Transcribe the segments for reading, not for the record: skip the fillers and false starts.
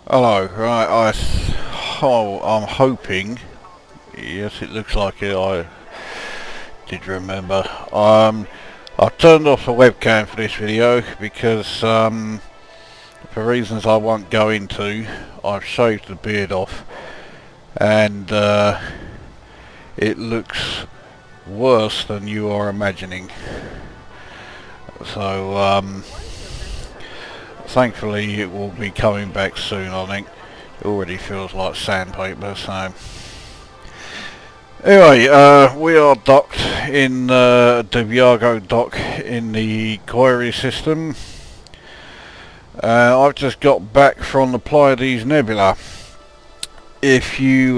Hello, right, I'm hoping, yes it looks like it, I did remember. I've turned off the webcam for this video because for reasons I won't go into, I've shaved the beard off and it looks worse than you are imagining. So thankfully it will be coming back soon, I think. It already feels like sandpaper, so... Anyway, we are docked in Diviago dock in the Koiri system. I've just got back from the Pleiades Nebula. If you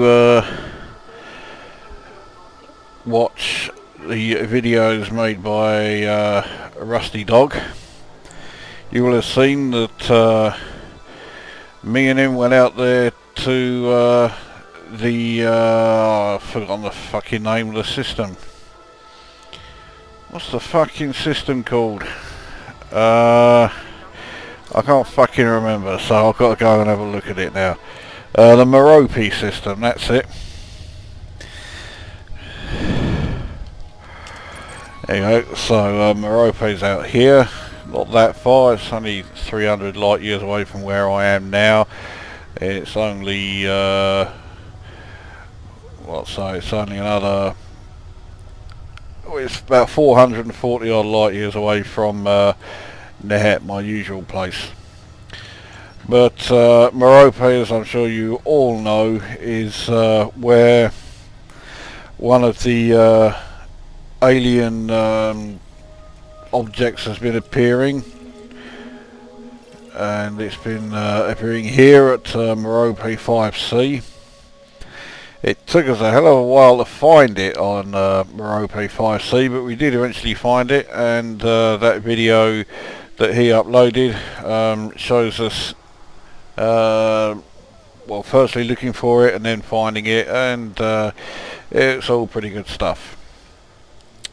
watch the videos made by Rusty Dog, you will have seen that me and him went out there to I've forgotten the fucking name of the system. What's the fucking system called? I can't fucking remember, so I've got to go and have a look at it now. The Merope system, that's it. There you go, so Merope's out here, not that far, it's only 300 light years away from where I am now. It's only, it's only another, it's about 440 odd light years away from Nehet, my usual place. But Merope, as I'm sure you all know, is where one of the alien objects has been appearing, and it's been appearing here at Merope 5C. It took us a hell of a while to find it on Merope 5C, but we did eventually find it, and that video that he uploaded shows us well, firstly looking for it and then finding it, and it's all pretty good stuff.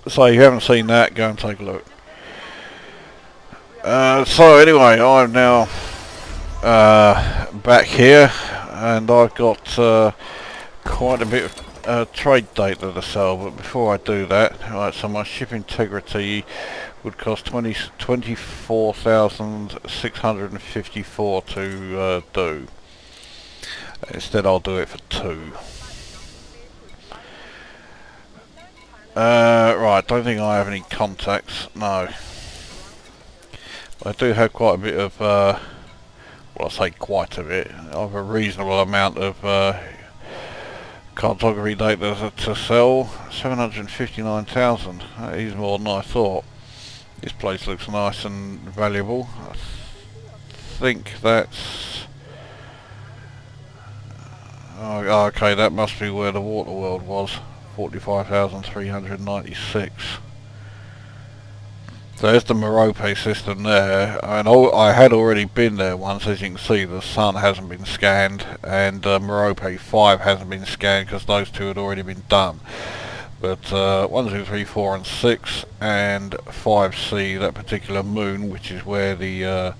So if you haven't seen that, go and take a look. So anyway, I'm now back here, and I've got quite a bit of trade data to sell, but before I do that, right, so my ship integrity would cost 24,654 to do. Instead I'll do it for 2. Right, don't think I have any contacts, no. I do have quite a bit of, well, I say quite a bit, of a reasonable amount of cartography data to sell. 759,000, that is more than I thought. This place looks nice and valuable. I think that's... oh, okay, that must be where the water world was. 45,396. So there's the Merope system there, and I had already been there once. As you can see, the sun hasn't been scanned, and Merope 5 hasn't been scanned because those two had already been done. But 1, 2, 3, 4 and 6 and 5C, that particular moon, which is where the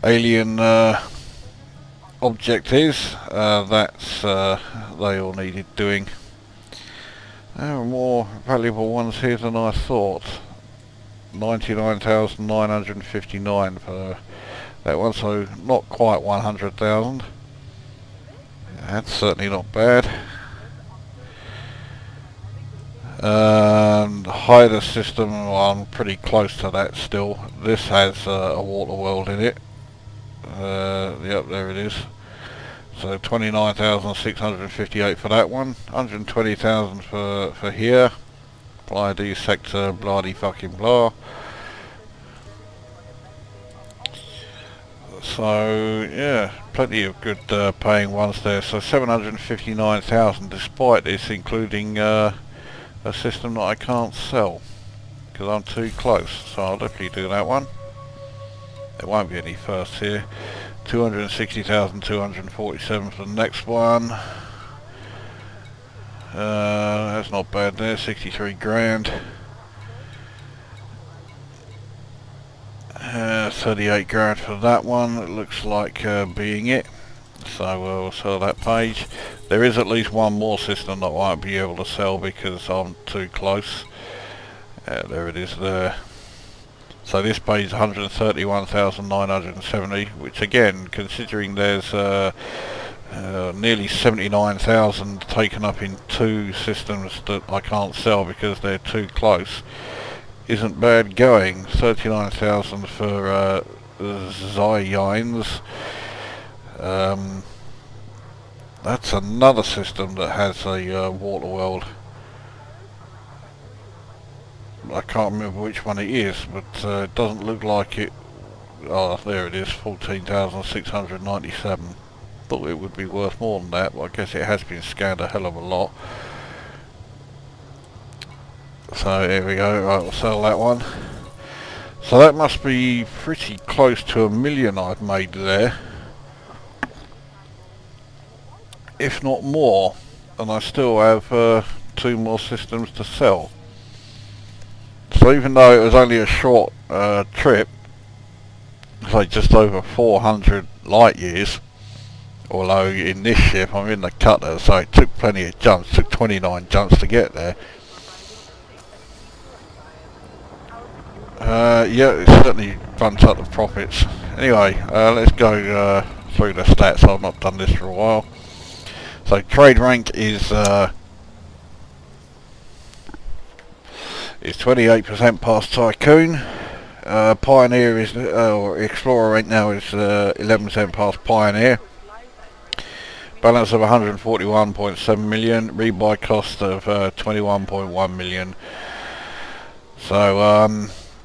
alien object is, that's they all needed doing. There are more valuable ones here than I thought. 99,959 for that one, so not quite 100,000. That's certainly not bad. Hider system, well, I'm pretty close to that still. This has a water world in it. Yep, there it is. So 29,658 for that one. 120,000 for here. Pleiades sector, bloody fucking blah. So yeah, plenty of good paying ones there. So 759,000 despite this, including a system that I can't sell because I'm too close. So I'll definitely do that one. There won't be any firsts here. 260,247 for the next one. That's not bad there, 63 grand. 38 grand for that one. It looks like being it. So we'll sell that page. There is at least one more system that I won't be able to sell because I'm too close. There it is there. So this pays 131,970, which again, considering there's nearly 79,000 taken up in two systems that I can't sell because they're too close, isn't bad going. 39,000 for Zyines. That's another system that has a water world. I can't remember which one it is, but it doesn't look like it. Oh, there it is, 14,697. Thought it would be worth more than that, but I guess it has been scanned a hell of a lot. So here we go, right, we'll sell that one. So that must be pretty close to 1 million I've made there, if not more, and I still have 2 more systems to sell. So even though it was only a short trip, like just over 400 light years, although in this ship I'm in the cutter, so it took plenty of jumps, took 29 jumps to get there. Yeah, it certainly bumps up the profits. Anyway, let's go through the stats. I've not done this for a while. So trade rank is 28% past Tycoon. Pioneer is, or Explorer rank now is 11% past Pioneer. Balance of 141.7 million. Rebuy cost of 21.1 million. So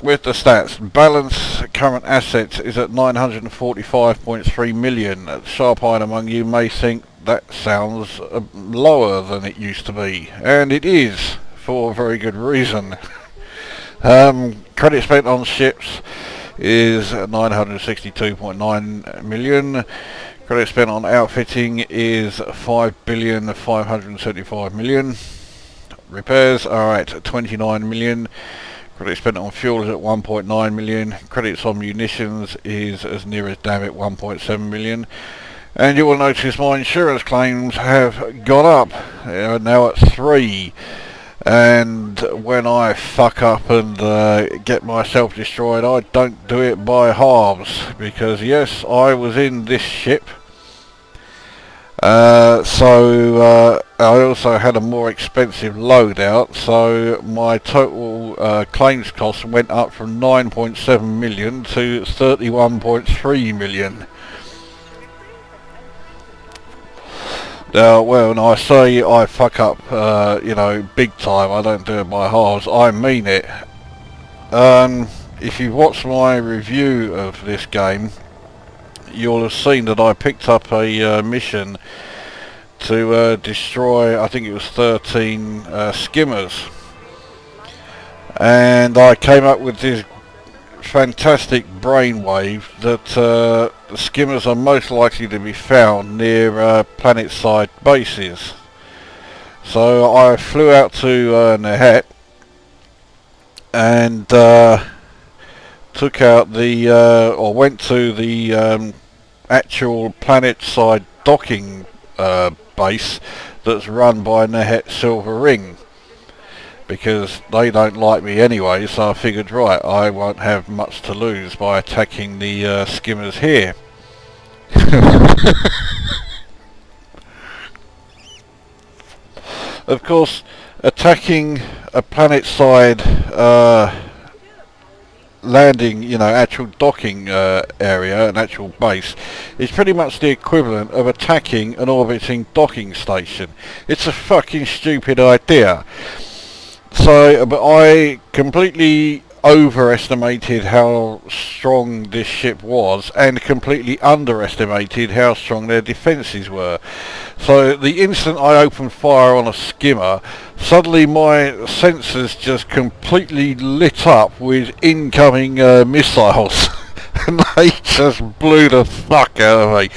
with the stats, balance current assets is at 945.3 million. Sharp-eyed among you may think that sounds lower than it used to be, and it is, for a very good reason. Credit spent on ships is 962.9 million. Credit spent on outfitting is 5,575 million. Repairs are at 29 million. Credit spent on fuel is at 1.9 million. Credits on munitions is as near as damn it 1.7 million. And you will notice my insurance claims have gone up. They are now at 3. And when I fuck up and get myself destroyed, I don't do it by halves, because yes, I was in this ship. So I also had a more expensive loadout, so my total claims cost went up from 9.7 million to 31.3 million. Now, when I say I fuck up, you know, big time, I don't do it by halves, I mean it. If you've watched my review of this game, you'll have seen that I picked up a mission to destroy, I think it was 13 skimmers. And I came up with this fantastic brainwave that the skimmers are most likely to be found near planet-side bases. So I flew out to Nehet and took out the, or went to the actual planet-side docking base that's run by Nehet Silver Ring, because they don't like me anyway, so I figured, right, I won't have much to lose by attacking the skimmers here. Of course, attacking a planet-side landing, you know, actual docking area, an actual base, is pretty much the equivalent of attacking an orbiting docking station. It's a fucking stupid idea. So, but I completely overestimated how strong this ship was and completely underestimated how strong their defences were. So the instant I opened fire on a skimmer, suddenly my sensors just completely lit up with incoming missiles and they just blew the fuck out of me.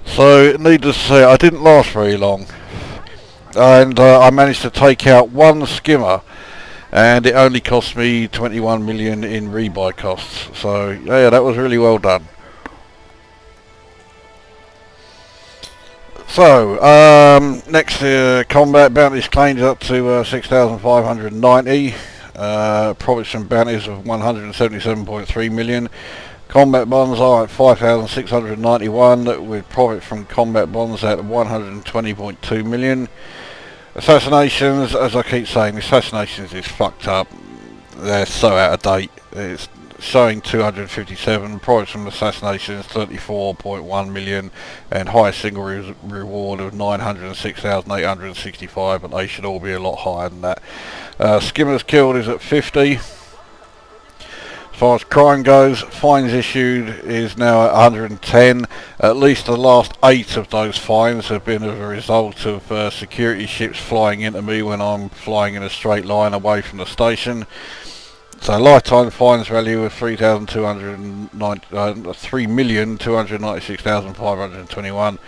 So, needless to say, I didn't last very long. and I managed to take out one skimmer, and it only cost me 21 million in rebuy costs. So yeah, that was really well done. So next, combat bounties claimed up to 6,590. Profits from bounties of 177.3 million. Combat bonds are at 5,691, with profit from combat bonds at 120.2 million. Assassinations, as I keep saying, assassinations is fucked up. They're so out of date. It's showing 257, profits from assassinations 34.1 million, and highest single reward of 906,865, but they should all be a lot higher than that. Skimmers killed is at 50. As far as crime goes, fines issued is now at 110. At least the last 8 of those fines have been as a result of security ships flying into me when I'm flying in a straight line away from the station. So lifetime fines value of 3,296,521.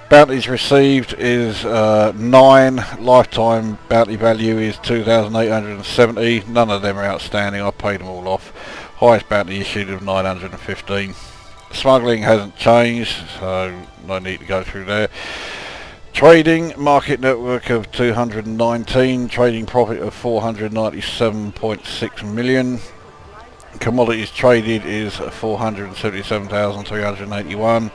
Bounties received is 9. Lifetime bounty value is 2,870. None of them are outstanding. I paid them all off. Highest bounty issued of 915. Smuggling hasn't changed, so no need to go through there. Trading, market network of 219. Trading profit of 497.6 million. Commodities traded is 477,381.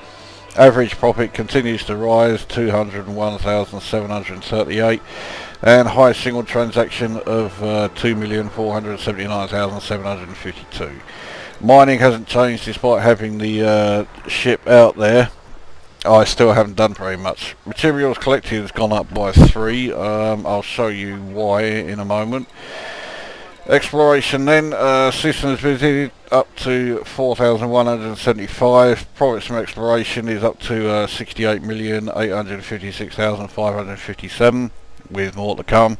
Average profit continues to rise, 201,738, and highest single transaction of 2,479,752. Mining hasn't changed despite having the ship out there. I still haven't done very much. Materials collected has gone up by 3. I'll show you why in a moment. Exploration then, systems visited up to 4,175. Profits from exploration is up to 68,856,557, with more to come.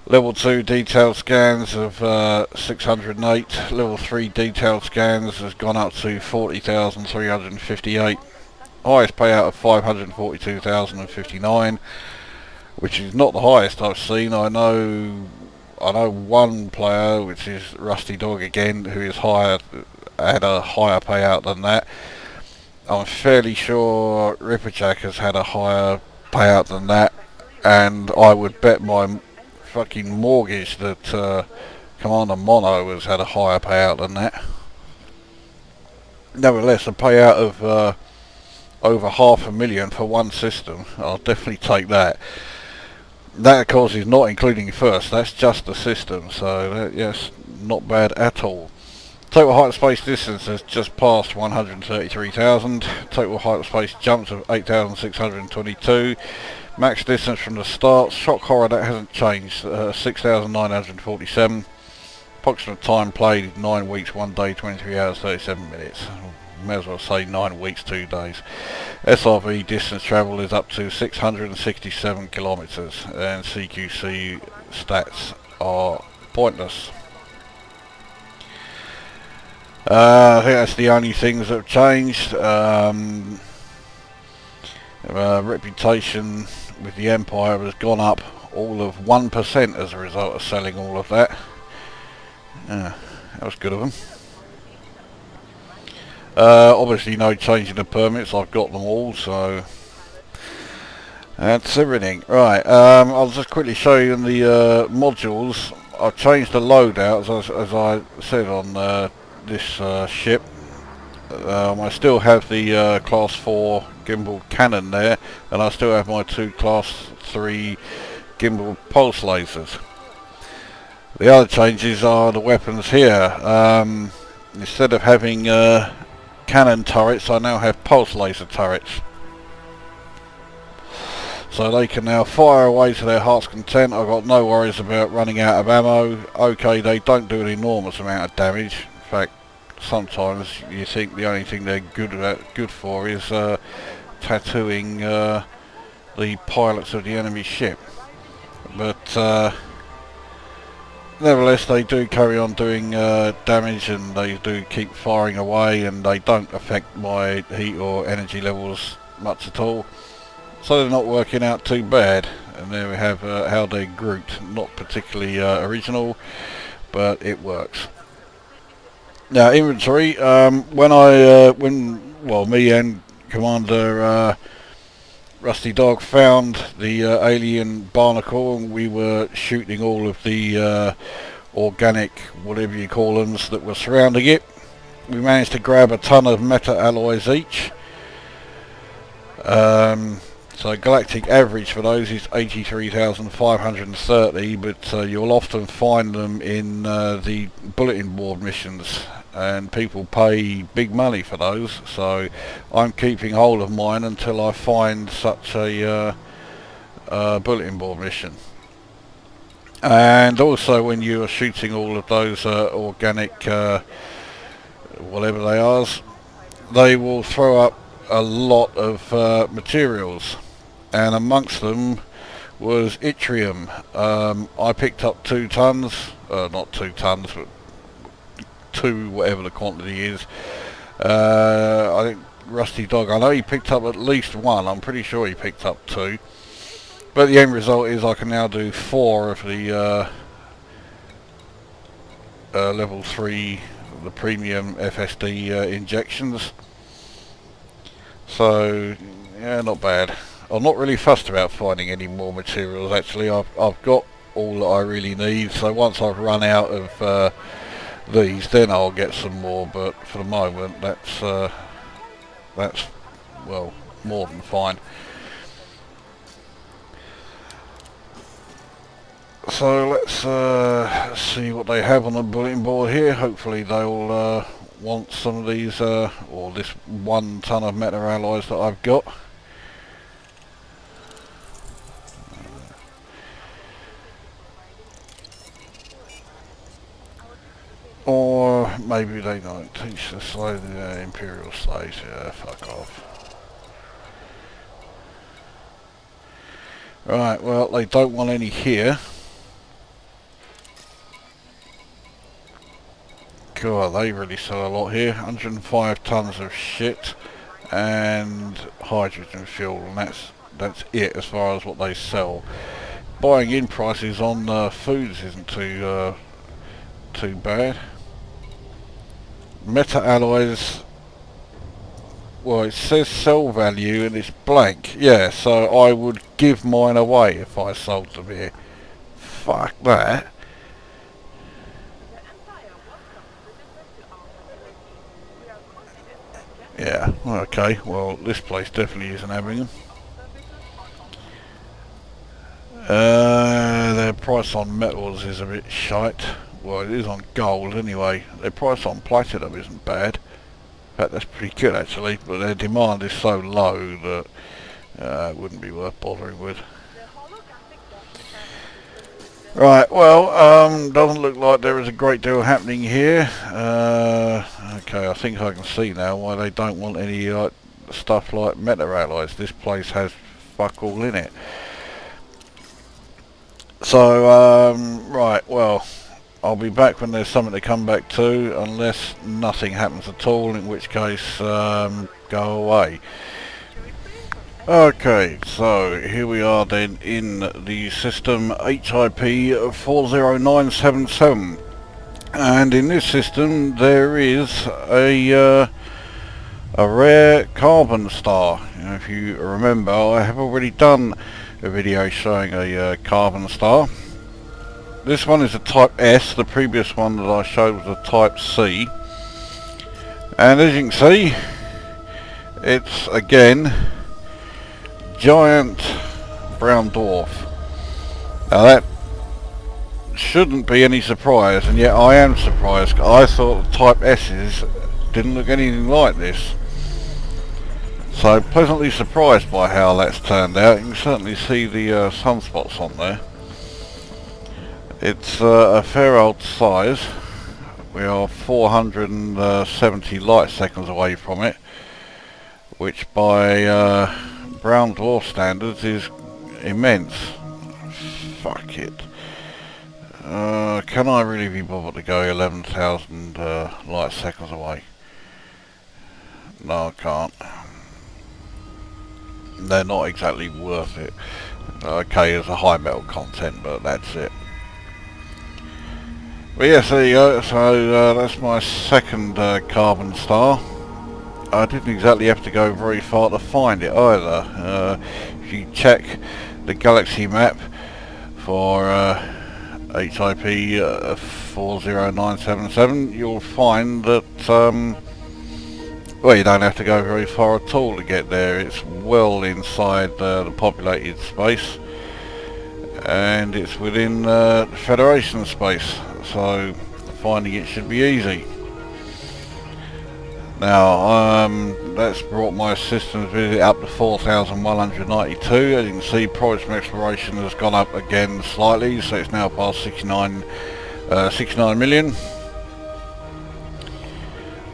Level 2 detailed scans of 608. Level 3 detailed scans has gone up to 40,358. Highest payout of 542,059. Which is not the highest I've seen. I know one player, which is Rusty Dog again, who is had a higher payout than that. I'm fairly sure Ripperjack has had a higher payout than that, and I would bet my fucking mortgage that Commander Mono has had a higher payout than that. Nevertheless, a payout of over 500,000 for one system, I'll definitely take that. That of course is not including first, that's just the system, so yes, not bad at all. Total height of space distance has just passed 133,000. Total height of space jumps of 8,622. Max distance from the start, shock horror, that hasn't changed, 6,947. Approximate time played 9 weeks, 1 day, 23 hours, 37 minutes. May as well say 9 weeks, 2 days. SRV distance travel is up to 667 kilometres, and CQC stats are pointless. I think that's the only things that have changed. Reputation with the Empire has gone up all of 1% as a result of selling all of that. That was good of them. Obviously no change in the permits, I've got them all, so that's everything. Right, I'll just quickly show you in the modules. I've changed the loadout, as I said on this ship. I still have the class 4 gimbal cannon there, and I still have my 2 class 3 gimbal pulse lasers. The other changes are the weapons here. Instead of having cannon turrets, I now have pulse laser turrets. So they can now fire away to their heart's content. I've got no worries about running out of ammo. Okay, they don't do an enormous amount of damage. In fact, sometimes you think the only thing they're good for is tattooing the pilots of the enemy ship. But nevertheless, they do carry on doing damage, and they do keep firing away, and they don't affect my heat or energy levels much at all. So they're not working out too bad. And there we have how they're grouped. Not particularly original, but it works. Now inventory, when me and Commander Rusty Dog found the alien barnacle, and we were shooting all of the organic, whatever you call them, that were surrounding it. We managed to grab a ton of meta-alloys each. So galactic average for those is 83,530, but you'll often find them in the bulletin board missions, and people pay big money for those, so I'm keeping hold of mine until I find such a bulletin board mission. And also when you are shooting all of those organic whatever they are, they will throw up a lot of materials, and amongst them was yttrium. I picked up 2 tons, not 2 tons, but 2 whatever the quantity is. I think Rusty Dog, I know he picked up at least 1, I'm pretty sure he picked up 2. But the end result is I can now do 4 of the level 3, the premium FSD injections. So, yeah, not bad. I'm not really fussed about finding any more materials actually. I've got all that I really need, so once I've run out of these, then I'll get some more, but for the moment that's well, more than fine. So let's see what they have on the bulletin board here. Hopefully they'll want some of these, or this 1 ton of meta alloys that I've got. Or maybe they don't teach the slave, Imperial slaves. Yeah, fuck off. Right, well, they don't want any here. God, they really sell a lot here. 105 tons of shit and hydrogen fuel, and that's it as far as what they sell. Buying in prices on foods isn't too bad. Meta alloys, well, it says sell value and it's blank. Yeah, so I would give mine away if I sold them here. Fuck that. Yeah, okay, well, this place definitely isn't having them. Their price on metals is a bit shite. Well, it is on gold anyway. Their price on platinum isn't bad. In fact, that's pretty good actually, but their demand is so low that it wouldn't be worth bothering with. Right, well, doesn't look like there is a great deal happening here. Okay, I think I can see now why they don't want any stuff like meta alloys. This place has fuck all in it. So, right, well, I'll be back when there's something to come back to, unless nothing happens at all, in which case, go away. Okay, so here we are then in the system HIP 40977, and in this system there is a rare carbon star. If you remember, I have already done a video showing a carbon star. This one is a type S, the previous one that I showed was a type C, and as you can see, it's again giant brown dwarf. Now that shouldn't be any surprise, and yet I am surprised. I thought the type S's didn't look anything like this. So pleasantly surprised by how that's turned out. You can certainly see the sunspots on there. It's a fair old size. We are 470 light seconds away from it, which by brown dwarf standards is immense. Fuck it. Can I really be bothered to go 11,000 light seconds away? No, I can't. they're not exactly worth it. Okay, there's a high metal content, but that's it. But yes, there you go. So that's my second carbon star. I didn't exactly have to go very far to find it either. If you check the galaxy map for HIP 40977, you'll find that well, you don't have to go very far at all to get there. It's well inside the populated space, and it's within the Federation space, so finding it should be easy. Now, that's brought my systems visit up to 4,192. As you can see, progress from exploration has gone up again slightly, so it's now past 69 million.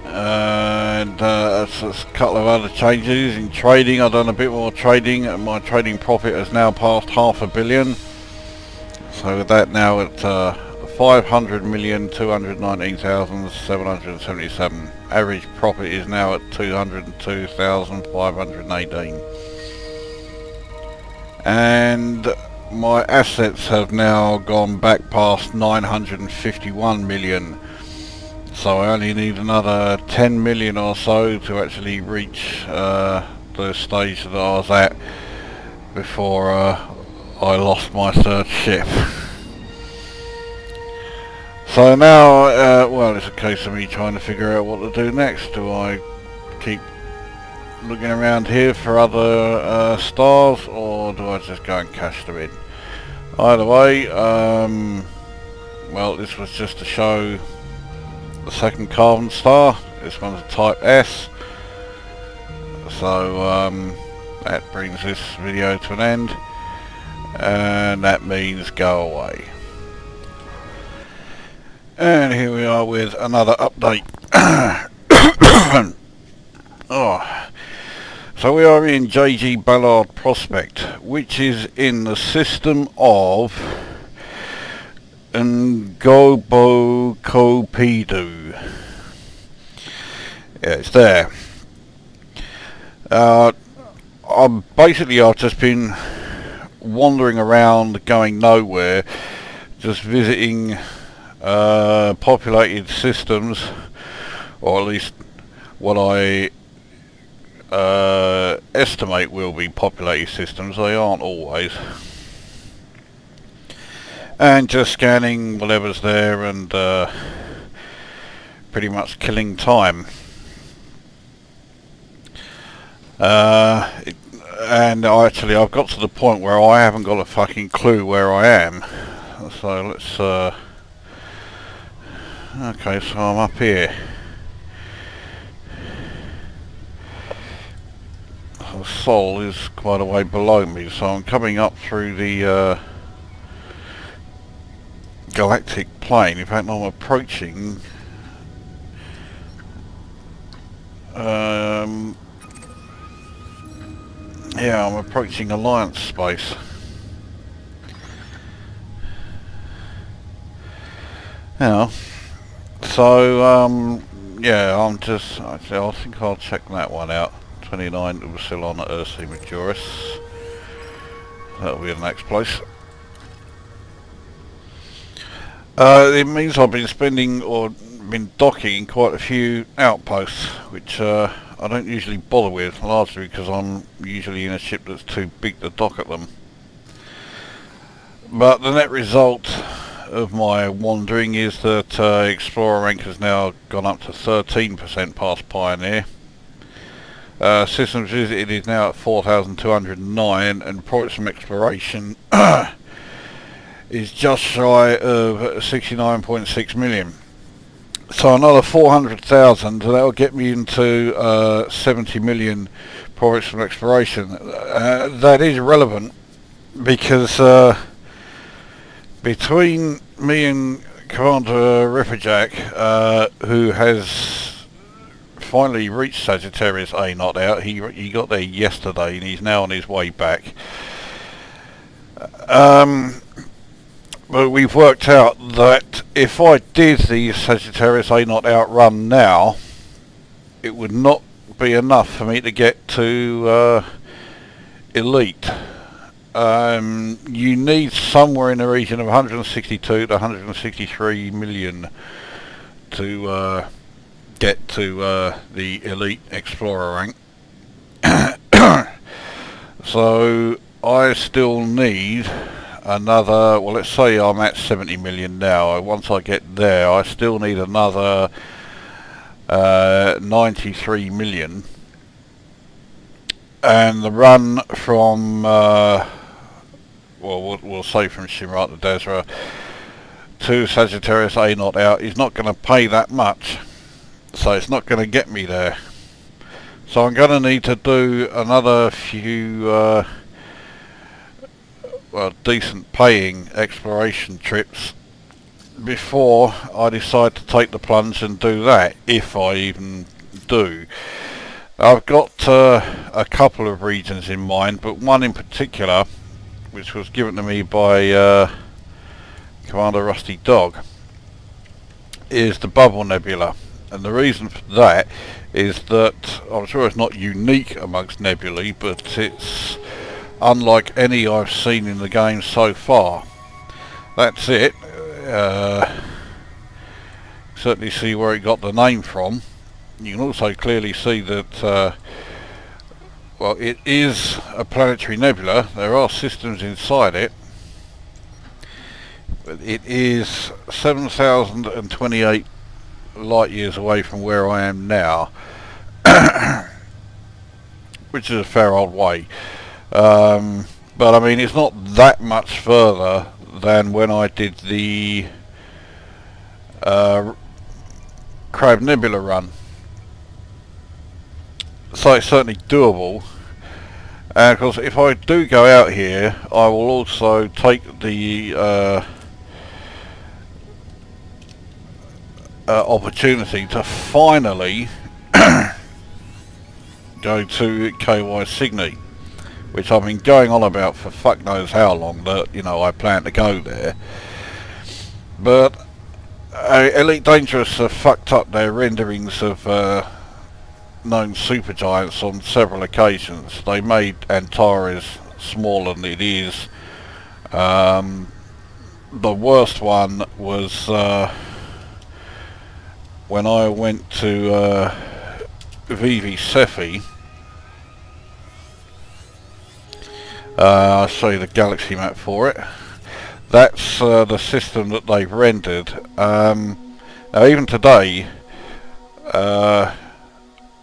And that's a couple of other changes in trading. I've done a bit more trading, and my trading profit has now passed $500 million. So with that now at 500,219,777. Average profit is now at 202,518. And my assets have now gone back past 951 million. So I only need another 10 million or so to actually reach the stage that I was at before I lost my third ship. So now, well, it's a case of me trying to figure out what to do next. Do I keep looking around here for other stars, or do I just go and cash them in? Either way, well, this was just to show the second carbon star. This one's a type S. So that brings this video to an end, and that means go away. And here we are with another update. Oh. So we are in JG Ballard Prospect, which is in the system of Ngobokopedu. Yeah, it's there. I've just been wandering around, going nowhere, just visiting populated systems, or at least what I estimate will be populated systems. They aren't always. And just scanning whatever's there and pretty much killing time. And I've got to the point where I haven't got a fucking clue where I am. So let's okay, so I'm up here. The Sol is quite a way below me, so I'm coming up through the galactic plane. In fact, I'm approaching yeah, I'm approaching Alliance space. Now, so yeah, I think I'll check that one out. 29 that was still on at Arsed Majoris. That'll be the next place. It means I've been been docking in quite a few outposts, which I don't usually bother with, largely because I'm usually in a ship that's too big to dock at them. But the net result of my wandering is that Explorer rank has now gone up to 13% past Pioneer. Systems visited is now at 4,209, and profits from exploration is just shy of 69.6 million. So another 400,000, that'll get me into 70 million profits from exploration. That is relevant because between me and Commander Rifferjack, who has finally reached Sagittarius A not out, he got there yesterday and he's now on his way back. But we've worked out that if I did the Sagittarius A not out run now, it would not be enough for me to get to elite, you need somewhere in the region of 162 to 163 million to get to the elite explorer rank. So I still need another, well, let's say I'm at 70 million now. Once I get there, I still need another 93 million. And the run from, well, we'll say from Shimrat to Desra to Sagittarius A not out is not going to pay that much. So it's not going to get me there. So I'm going to need to do another few well, decent paying exploration trips before I decide to take the plunge and do that, if I even do. I've got a couple of regions in mind, but one in particular, which was given to me by Commander Rusty Dog, is the Bubble Nebula. And the reason for that is that, I'm sure it's not unique amongst nebulae, but it's unlike any I've seen in the game so far. That's it. Certainly see where it got the name from. You can also clearly see that, well, it is a planetary nebula. There are systems inside it. But it is 7,028 light years away from where I am now, which is a fair old way. But I mean, it's not that much further than when I did the Crab Nebula run. So it's certainly doable. And of course, if I do go out here, I will also take the opportunity to finally go to KY Cygni, which I've been going on about for fuck knows how long, that, you know, I plan to go there. But Elite Dangerous have fucked up their renderings of known supergiants on several occasions. They made Antares smaller than it is. The worst one was when I went to Vivi Cephi. I'll show you the galaxy map for it. That's the system that they've rendered. Now even today,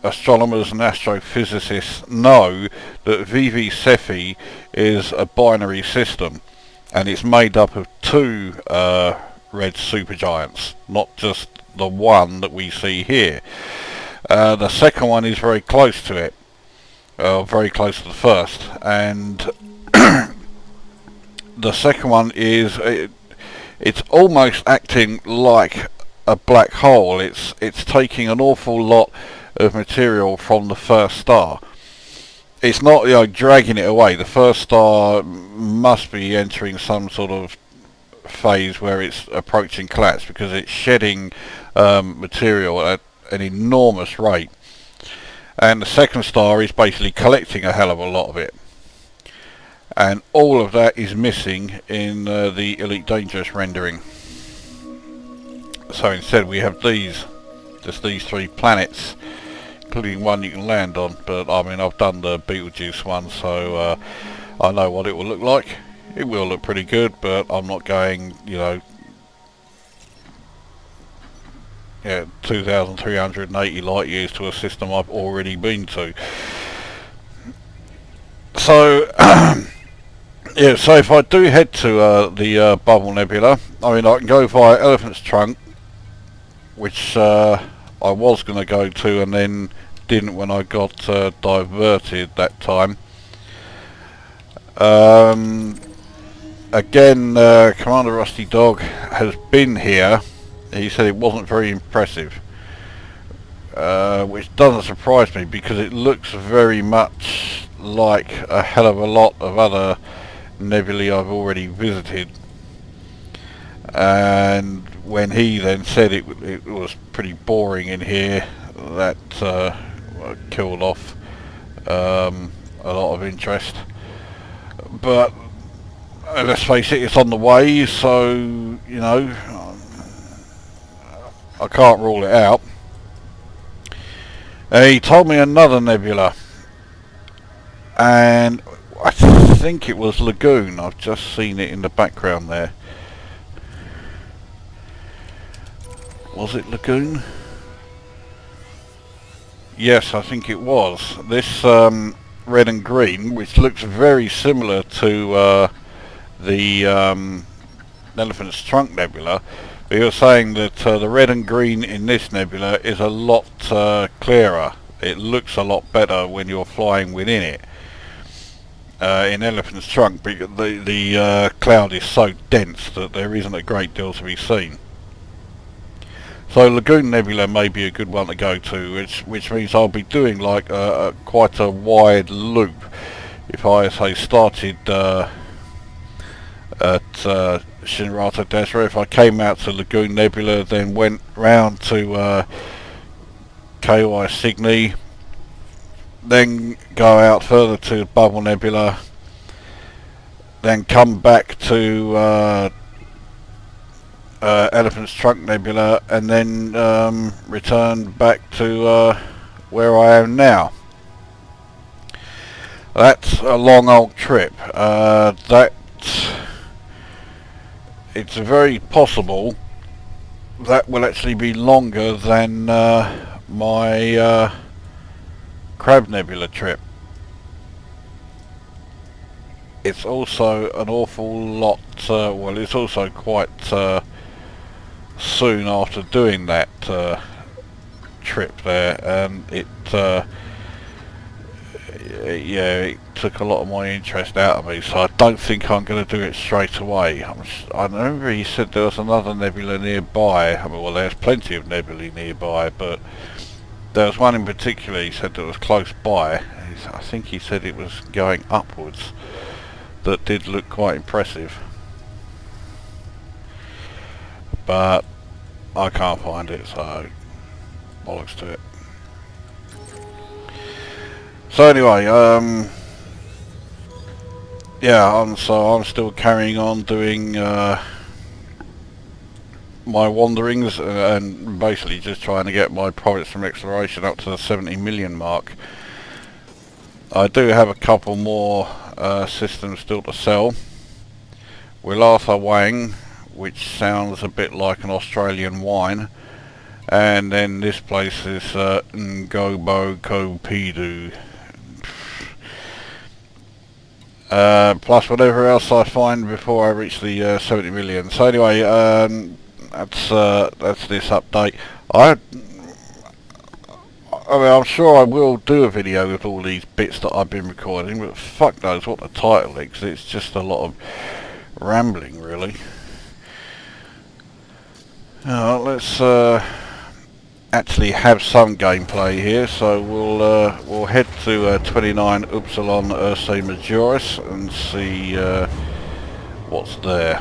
astronomers and astrophysicists know that Vivi Cephi is a binary system, and it's made up of two red supergiants, not just the one that we see here. The second one is very close to it, very close to the first, and the second one is it's almost acting like a black hole. It's taking an awful lot of material from the first star. It's not, you know, dragging it away. The first star must be entering some sort of phase where it's approaching collapse, because it's shedding material at an enormous rate, and the second star is basically collecting a hell of a lot of it, and all of that is missing in the Elite Dangerous rendering. So instead we have just these three planets, including one you can land on. But I mean, I've done the Betelgeuse one, so I know what it will look like. It will look pretty good, but I'm not going, you know, 2,380 light years to a system I've already been to. So yeah, so if I do head to the Bubble Nebula, I mean, I can go via Elephant's Trunk, which I was going to go to and then didn't when I got diverted that time. Again, Commander Rusty Dog has been here. He said it wasn't very impressive, which doesn't surprise me, because it looks very much like a hell of a lot of other nebulae I've already visited. And when he then said it was pretty boring in here, that killed off a lot of interest. but let's face it, it's on the way, so, you know, I can't rule it out. He told me another nebula, and I think it was Lagoon. I've just seen it in the background there. Was it Lagoon? Yes, I think it was. This red and green, which looks very similar to the Elephant's Trunk Nebula. But you're saying that the red and green in this nebula is a lot clearer. It looks a lot better when you're flying within it. In Elephant's Trunk, because the cloud is so dense that there isn't a great deal to be seen. So Lagoon Nebula may be a good one to go to, which means I'll be doing like quite a wide loop. If I say started at Shinrata Desra, if I came out to Lagoon Nebula, then went round to KY Cygni, then go out further to Bubble Nebula, then come back to Elephant's Trunk Nebula, and then return back to where I am now. That's a long old trip. It's very possible that will actually be longer than my Crab Nebula trip. It's also an awful lot, well, it's also quite soon after doing that trip there, and yeah, it took a lot of my interest out of me, so I don't think I'm going to do it straight away. I remember he said there was another nebula nearby. I mean, well, there's plenty of nebulae nearby, but there was one in particular he said that was close by. I think he said it was going upwards. That did look quite impressive, but I can't find it, so bollocks to it. So anyway, yeah, so I'm still carrying on doing my wanderings and basically just trying to get my profits from exploration up to the 70 million mark. I do have a couple more systems still to sell. Willatha Wang, which sounds a bit like an Australian wine, and then this place is Ngobo Kopidu. Plus whatever else I find before I reach the 70 million. So anyway, that's this update. I mean, I'm sure I will do a video with all these bits that I've been recording, but fuck knows what the title is, 'cause it's just a lot of rambling, really. Let's actually have some gameplay here, so we'll head to 29 Upsilon Ursae Majoris and see what's there.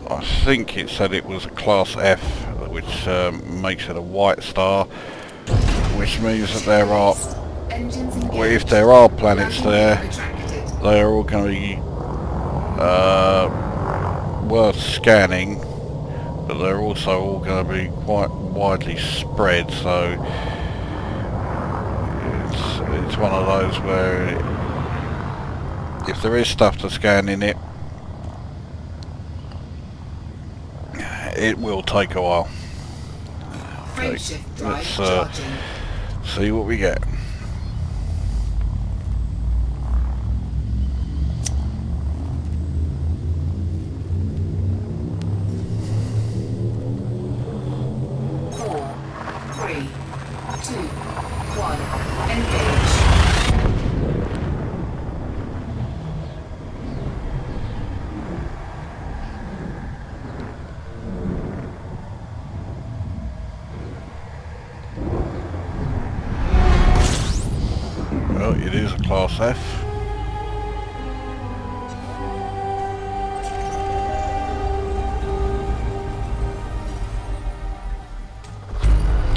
I think it said it was a class F, which makes it a white star, which means that there are, well, if there are planets there, they are all going to be worth scanning, but they're also all going to be quite widely spread, so it's one of those where if there is stuff to scan in it, it will take a while. Okay, let's see what we get. Well, it is a class F.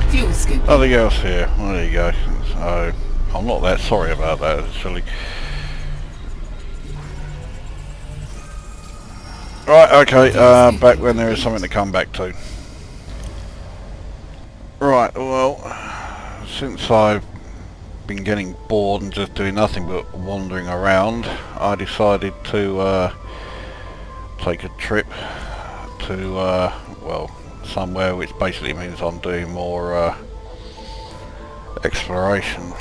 Fuel scoop Nothing else here. Well, there you go. So I'm not that sorry about that actually. Right, okay, back when there is something to come back to. Right, well, since I've been getting bored and just doing nothing but wandering around, I decided to take a trip to, well, somewhere which basically means I'm doing more exploration.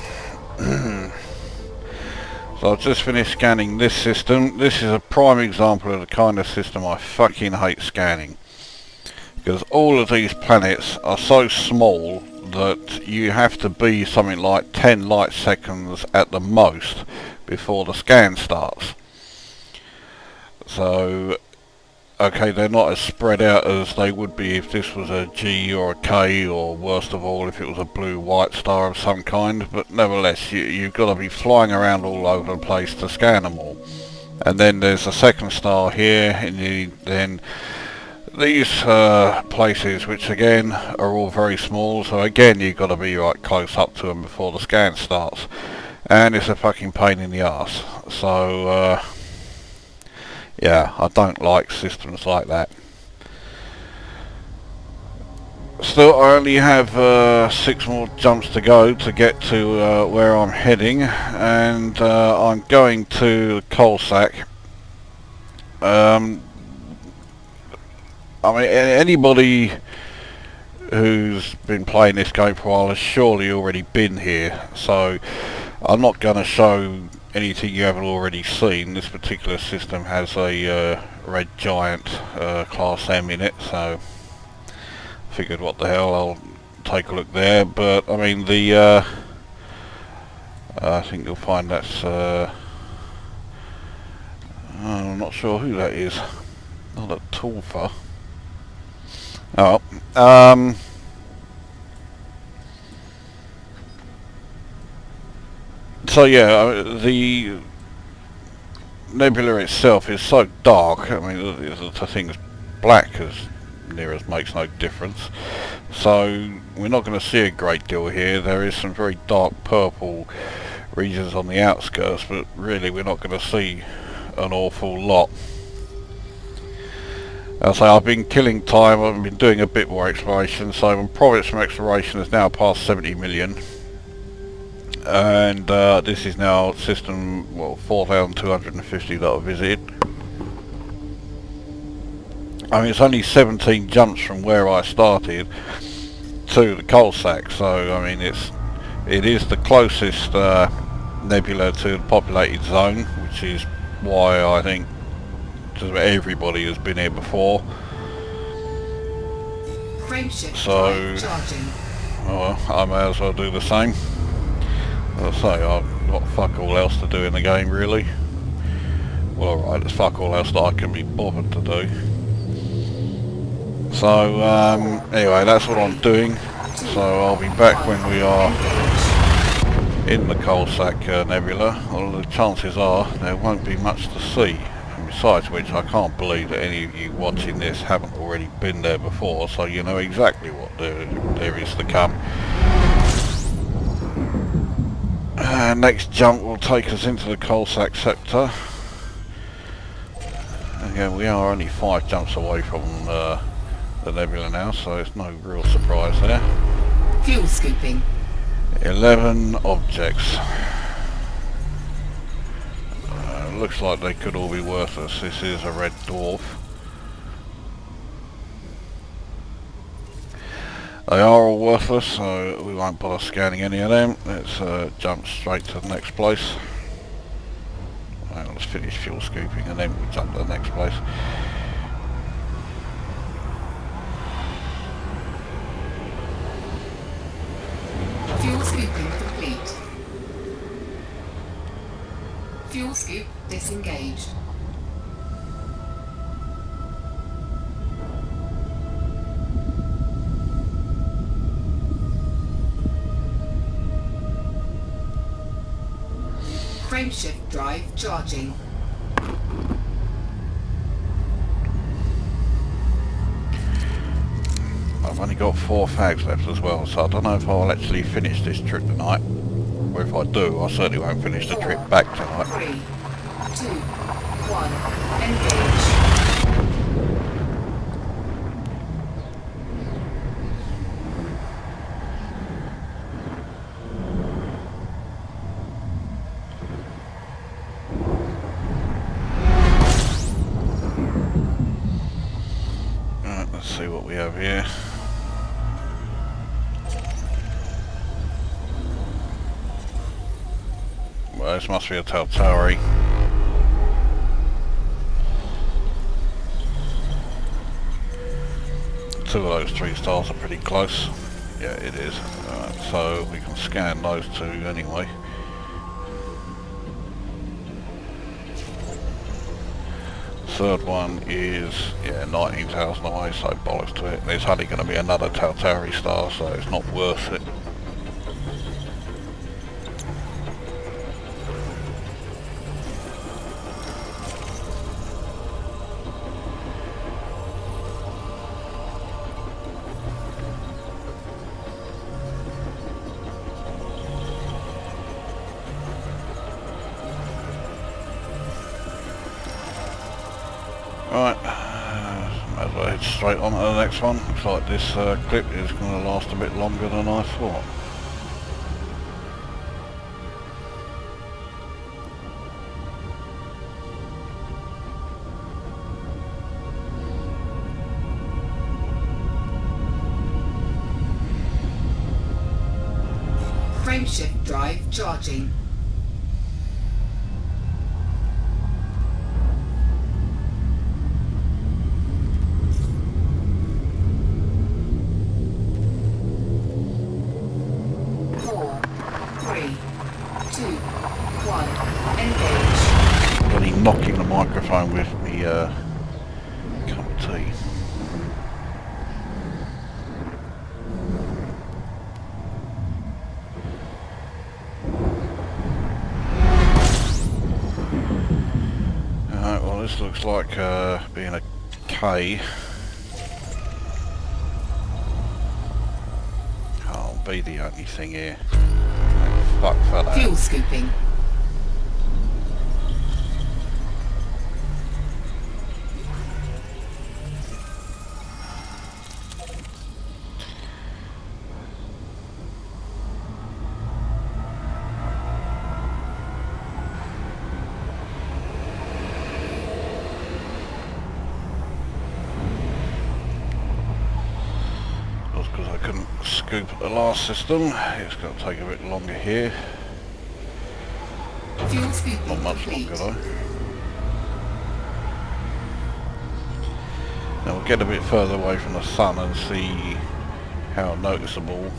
So I've just finished scanning this system. This is a prime example of the kind of system I fucking hate scanning, because all of these planets are so small that you have to be something like 10 light seconds at the most before the scan starts. So okay, they're not as spread out as they would be if this was a G or a K, or worst of all if it was a blue-white star of some kind, but nevertheless you've got to be flying around all over the place to scan them all. And then there's a second star here, and then these places, which again are all very small, so again you've got to be right close up to them before the scan starts, and it's a fucking pain in the arse. So yeah, I don't like systems like that. Still, I only have 6 more jumps to go to get to where I'm heading, and I'm going to Coalsack. I mean, anybody who's been playing this game for a while has surely already been here, so I'm not going to show anything you haven't already seen. This particular system has a red giant class M in it, so figured what the hell, I'll take a look there. But I mean, the I think you'll find that's I'm not sure who that is. Not a Tulfa. Oh, so yeah, the nebula itself is so dark. I mean, the thing's black as near as makes no difference. So we're not going to see a great deal here. There is some very dark purple regions on the outskirts, but really we're not going to see an awful lot. As I say, I've been killing time. I've been doing a bit more exploration. So my profits from exploration is now past 70 million. And this is now system, well, 4,250 that I visited. I mean, it's only 17 jumps from where I started to the Coalsack, so I mean it is the closest nebula to the populated zone, which is why I think just about everybody has been here before. So well, I may as well do the same. As I say, I've got fuck all else to do in the game really. Well, alright, there's fuck all else that I can be bothered to do. So anyway, that's what I'm doing. So I'll be back when we are in the Coalsack Nebula. Although the chances are there won't be much to see. And besides which, I can't believe that any of you watching this haven't already been there before, so you know exactly what there is to come. Next jump will take us into the Coalsack sector. Again, we are only 5 jumps away from the nebula now, so it's no real surprise there. Fuel scooping. 11 objects. Looks like they could all be worthless. This is a red dwarf. They are all worthless, so we won't bother scanning any of them. Let's jump straight to the next place. Hang on, let's finish fuel scooping and then we'll jump to the next place. Fuel scooping complete. Fuel scoop disengaged. Frameshift drive charging. I've only got 4 fags left as well, so I don't know if I'll actually finish this trip tonight. Or if I do, I certainly won't finish the trip back tonight. 3, 2, 1, engage. Right, let's see what we have here. Well, this must be a Taltari. Two of those 3 stars are pretty close. Yeah, it is. So we can scan those 2 anyway. Third one is, yeah, 19,000 away, so bollocks to it. There's hardly going to be another Taltari star, so it's not worth it. Right, might as well head straight on to the next one. Looks like this clip is going to last a bit longer than I thought. Frameshift drive charging. Bloody knocking the microphone with me cup of tea. Alright, well this looks like being a K. Can't be the only thing here. Fuck for that. Fuel scooping. Because I couldn't scoop at the last system, it's going to take a bit longer here. Fuel scooping Not much complete. longer though. Now we'll get a bit further away from the sun and see how noticeable,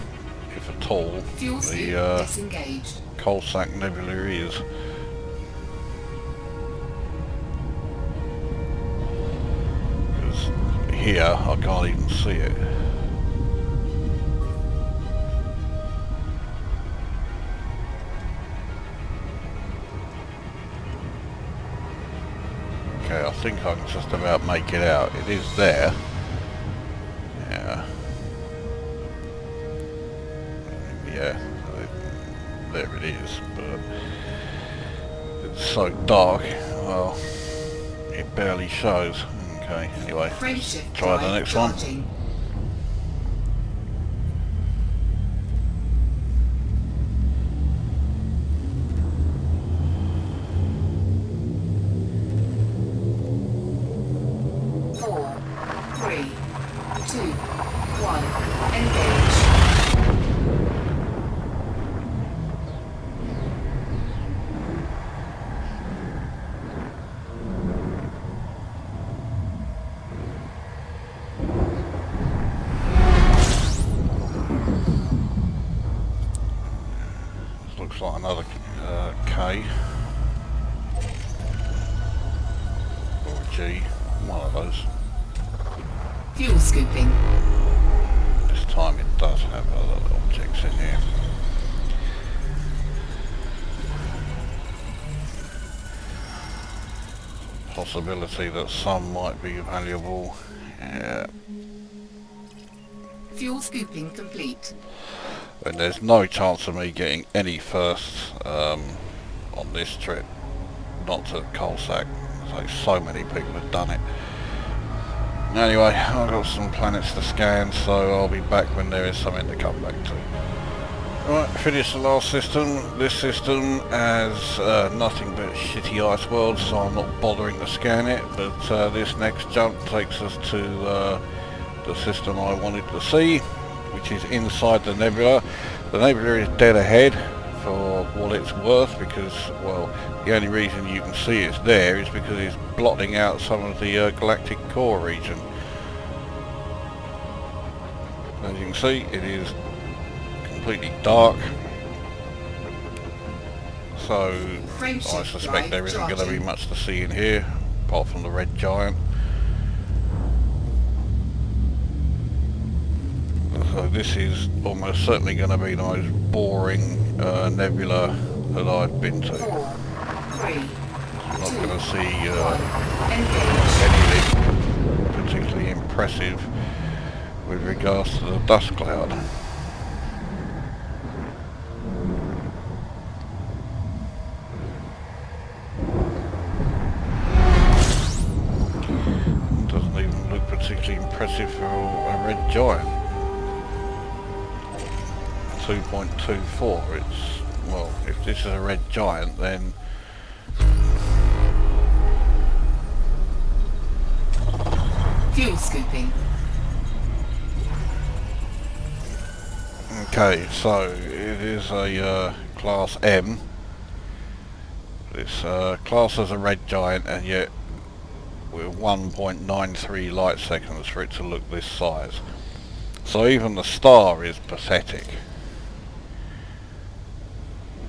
if at all, Fuel scoop the disengaged. Coalsack Nebula is. Because here I can't even see it. Okay, I think I can just about make it out. It is there. Yeah. Yeah, there it is, but it's so dark, well, it barely shows. Okay, anyway, Frameshift try the drive next one. charging. Looks like another K or G, one of those. Fuel scooping. This time it does have other objects in here. Possibility that some might be valuable. Yeah. Fuel scooping complete. And there's no chance of me getting any firsts on this trip. Not to Coalsack. So many people have done it. Anyway, I've got some planets to scan, so I'll be back when there is something to come back to. Right, finished the last system. This system has nothing but shitty ice worlds, so I'm not bothering to scan it, but this next jump takes us to the system I wanted to see, which is inside the nebula. The nebula is dead ahead for what it's worth, because, well, the only reason you can see it's there is because it's blotting out some of the galactic core region. As you can see, it is completely dark, so I suspect there isn't going to be much to see in here apart from the red giant. So this is almost certainly going to be the most boring nebula that I've been to. I'm not going to see anything particularly impressive with regards to the dust cloud. Doesn't even look particularly impressive for a red giant. 2.24. It's, well, if this is a red giant, then fuel scooping. Okay, so it is a class M. It's classed as a red giant, and yet we're 1.93 light seconds for it to look this size. So even the star is pathetic.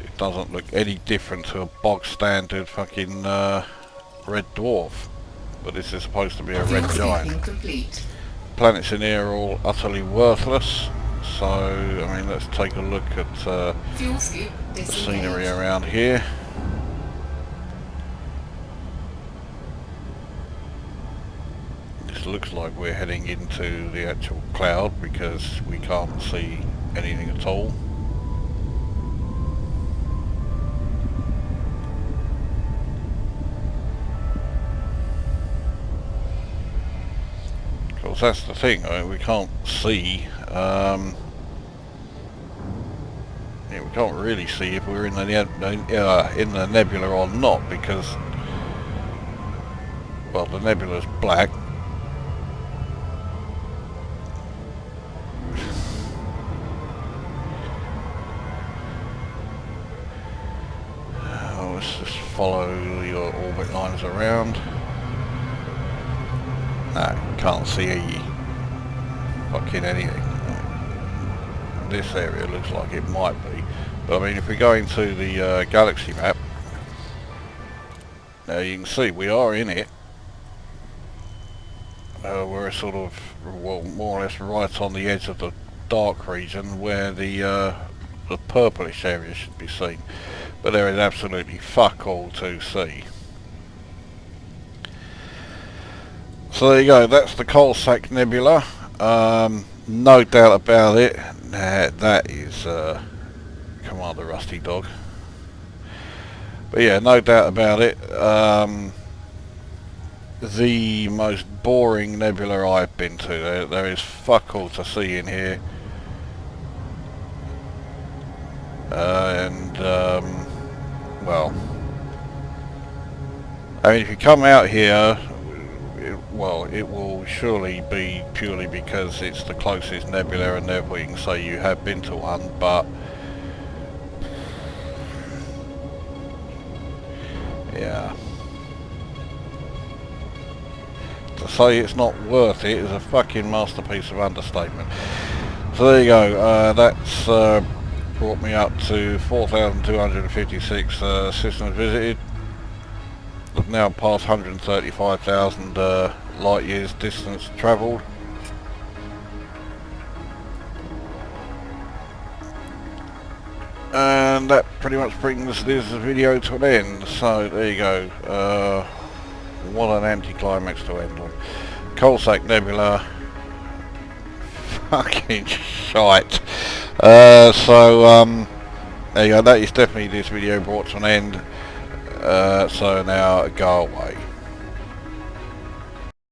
It doesn't look any different to a bog standard fucking red dwarf. But this is supposed to be a red giant. Complete. Planets in here are all utterly worthless. So, I mean, let's take a look at the scenery around here. This looks like we're heading into the actual cloud because we can't see anything at all. Of course, that's the thing. I mean, we can't see. Yeah, we can't really see if we're in the nebula or not, because, well, the nebula's black. Let's just follow your orbit lines around. No, can't see fucking anything. This area looks like it might be, but I mean, if we go into the galaxy map, now you can see we are in it. We're sort of, well, more or less right on the edge of the dark region where the purplish area should be seen, but there is absolutely fuck all to see. So there you go, that's the Coalsack Nebula. No doubt about it, that is Commander Rusty Dog. But yeah, no doubt about it, the most boring nebula I've been to. There is fuck all to see in here. Well, I mean, if you come out here, it will surely be purely because it's the closest nebula and therefore you can say you have been to one, but yeah, to say it's not worth it is a fucking masterpiece of understatement. So there you go, that's brought me up to 4,256 systems visited. I've now passed 135,000 light years distance travelled. And that pretty much brings this video to an end. So there you go. What an anticlimax to end on. Coalsack Nebula. fucking shite. There you go, that is definitely this video brought to an end. So now go away.